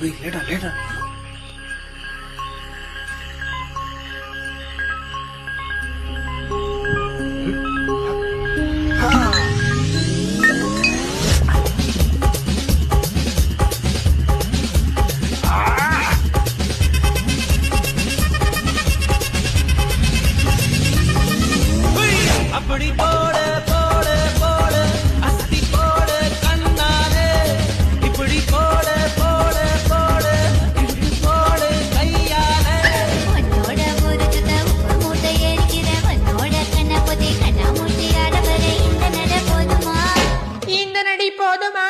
லேடா அப்படி போட போட போட அஸ்தி போட கண்ணாலே இப்படி போட போட போட இப்படி போட கையாலே உன்னோட ஒரு சுத்த உப்பு மூட்டை எரிக்கிற உன்னோட கண்ண பொதி கண்ணா மூட்டி ஆடவரை இந்த நடி போதுமா இந்த நடி போதுமா